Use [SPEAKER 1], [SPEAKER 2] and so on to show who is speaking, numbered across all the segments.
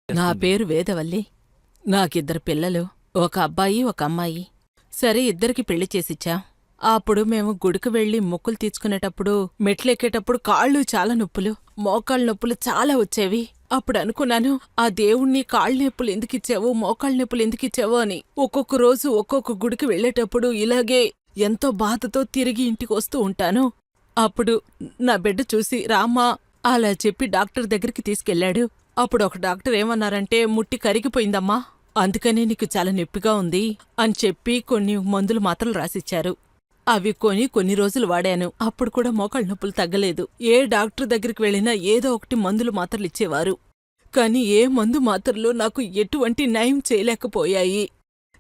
[SPEAKER 1] నా
[SPEAKER 2] చేస్తుంది.
[SPEAKER 1] పేరు వేదవల్లి. నాకిద్దరు పిల్లలు, ఒక అబ్బాయి, ఒక అమ్మాయి. సరే ఇద్దరికి పెళ్లి చేసిచ్చాం. అప్పుడు మేము గుడికి వెళ్లి మొక్కులు తీర్చుకునేటప్పుడు మెట్లెక్కేటప్పుడు కాళ్ళు చాలా నొప్పులు, మోకాళ్ళ నొప్పులు చాలా వచ్చేవి. అప్పుడు అనుకున్నాను, ఆ దేవుణ్ణి కాళ్ళ నొప్పులు ఎందుకిచ్చావు, మోకాళ్ళ నొప్పులు ఎందుకిచ్చావు అని. ఒక్కొక్క రోజు ఒక్కొక్క గుడికి వెళ్లేటప్పుడు ఇలాగే ఎంతో బాధతో తిరిగి ఇంటికి వస్తూ ఉంటాను. అప్పుడు నా బిడ్డ చూసి రామ్మా అలా చెప్పి డాక్టర్ దగ్గరికి తీసుకెళ్ళాడు. అప్పుడు ఒక డాక్టర్ ఏమన్నారంటే, ముట్టి కరిగిపోయిందమ్మా, అందుకనే నీకు చాలా నొప్పిగా ఉంది అని చెప్పి కొన్ని మందులు మాత్రలు రాసిచ్చారు. అవి కొన్ని రోజులు వాడాను. అప్పుడు కూడా మోకాళ్ళ నొప్పులు తగ్గలేదు. ఏ డాక్టర్ దగ్గరికి వెళ్ళినా ఏదో ఒకటి మందులు మాత్రలు ఇచ్చేవారు. కాని ఏ మందు మాత్రలు నాకు ఎటువంటి నయం చేయలేకపోయాయి.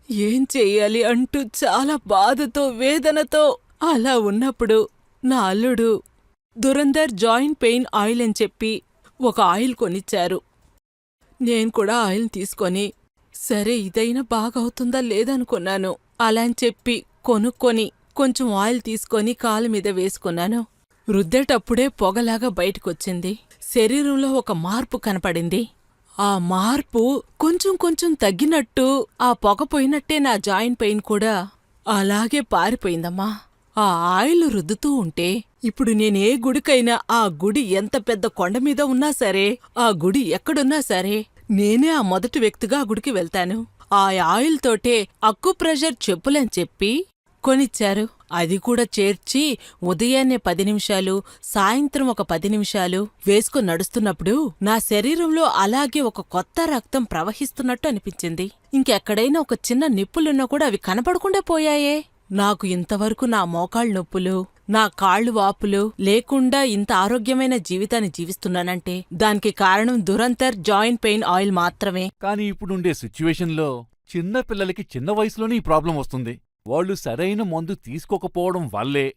[SPEAKER 1] ఏం చెయ్యాలి అంటూ చాలా బాధతో వేదనతో అలా ఉన్నప్పుడు నా అల్లుడు దురందర్ జాయింట్ పెయిన్ ఆయిల్ అని చెప్పి ఒక ఆయిల్ కొనిచ్చారు. నేను కూడా ఆయిల్ తీసుకొని సరే ఇదైనా బాగవుతుందా లేదనుకున్నాను. అలా అని చెప్పి కొనుక్కొని కొంచెం ఆయిల్ తీసుకొని కాలు మీద వేసుకున్నాను. రుద్దేటప్పుడే పొగలాగా బయటకొచ్చింది. శరీరంలో ఒక మార్పు కనపడింది. ఆ మార్పు కొంచెం కొంచెం తగ్గినట్టు, ఆ పొగ పోయినట్టే నా జాయింట్ పెయిన్ కూడా అలాగే పారిపోయిందమ్మా. ఆ ఆయిల్ రుద్దుతూ ఉంటే ఇప్పుడు నేనే గుడికైనా, ఆ గుడి ఎంత పెద్ద కొండ మీద ఉన్నా సరే, ఆ గుడి ఎక్కడున్నా సరే, నేనే ఆ మొదటి వ్యక్తిగా ఆ గుడికి వెళ్తాను. ఆ ఆయిల్ తోటే అక్యుప్రెషర్ చెప్పులని చెప్పి కొనిచ్చారు. అది కూడా చేర్చి ఉదయాన్నే 10 నిమిషాలు, సాయంత్రం ఒక 10 నిమిషాలు వేసుకుని నడుస్తున్నప్పుడు నా శరీరంలో అలాగే ఒక కొత్త రక్తం ప్రవహిస్తున్నట్టు అనిపించింది. ఇంకెక్కడైనా ఒక చిన్న నిప్పులున్నా కూడా అవి కనపడకుండా పోయాయే. నాకు ఇంతవరకు నా మోకాళ్ళ నొప్పులు, నా కాళ్ళు వాపులు లేకుండా ఇంత ఆరోగ్యమైన జీవితాన్ని జీవిస్తున్నానంటే దానికి కారణం దురంతర్ జాయింట్ పెయిన్ ఆయిల్ మాత్రమే.
[SPEAKER 2] కానీ ఇప్పుడుండే సిచ్యువేషన్లో చిన్న పిల్లలకి చిన్న వయసులోనే ఈ ప్రాబ్లం వస్తుంది. వాళ్ళు సరైన మందు తీసుకోకపోవడం వల్లే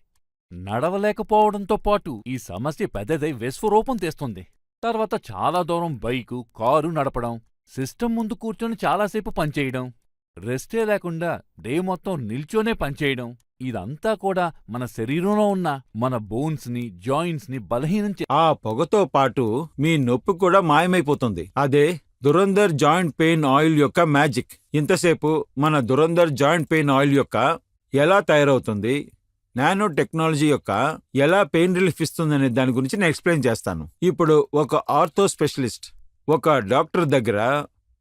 [SPEAKER 2] నడవలేకపోవడంతో పాటు ఈ సమస్య పెద్దదై విశ్వరూపం తెస్తుంది. తర్వాత చాలా దూరం బైకు, కారు నడపడం, సిస్టమ్ ముందు కూర్చొని చాలాసేపు పనిచేయడం, రెస్టే లేకుండా డే మొత్తం నిల్చోనే పనిచేయడం, ఇదంతా కూడా మన శరీరంలో ఉన్న మన బోన్స్ని, జాయింట్స్ని బలహీనం
[SPEAKER 3] ఆ పొగతో పాటు మీ నొప్పి కూడా మాయమైపోతుంది. అదే దురందర్ జాయింట్ పెయిన్ ఆయిల్ యొక్క మ్యాజిక్. ఇంతసేపు మన దురందర్ జాయింట్ పెయిన్ ఆయిల్ యొక్క ఎలా తయారవుతుంది, నానో టెక్నాలజీ యొక్క ఎలా పెయిన్ రిలీఫ్ ఇస్తుందనే దాని గురించి నేను ఎక్స్ప్లెయిన్ చేస్తాను. ఇప్పుడు ఒక ఆర్థో స్పెషలిస్ట్, ఒక డాక్టర్ దగ్గర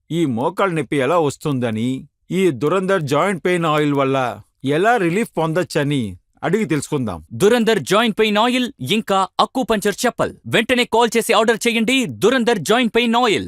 [SPEAKER 3] ఈ మోకాళ్ళ నొప్పి ఎలా వస్తుందని, ఈ దురందర్ జాయింట్ పెయిన్ ఆయిల్ వల్ల ఎలా రిలీఫ్ పొందొచ్చని అడిగి తెలుసుకుందాం.
[SPEAKER 4] దురందర్ జాయింట్ పెయిన్ ఆయిల్ ఇంకా అక్యుపంక్చర్ చెప్పల్ వెంటనే కాల్ చేసి ఆర్డర్ చేయండి. Dhurandhar joint pain oil.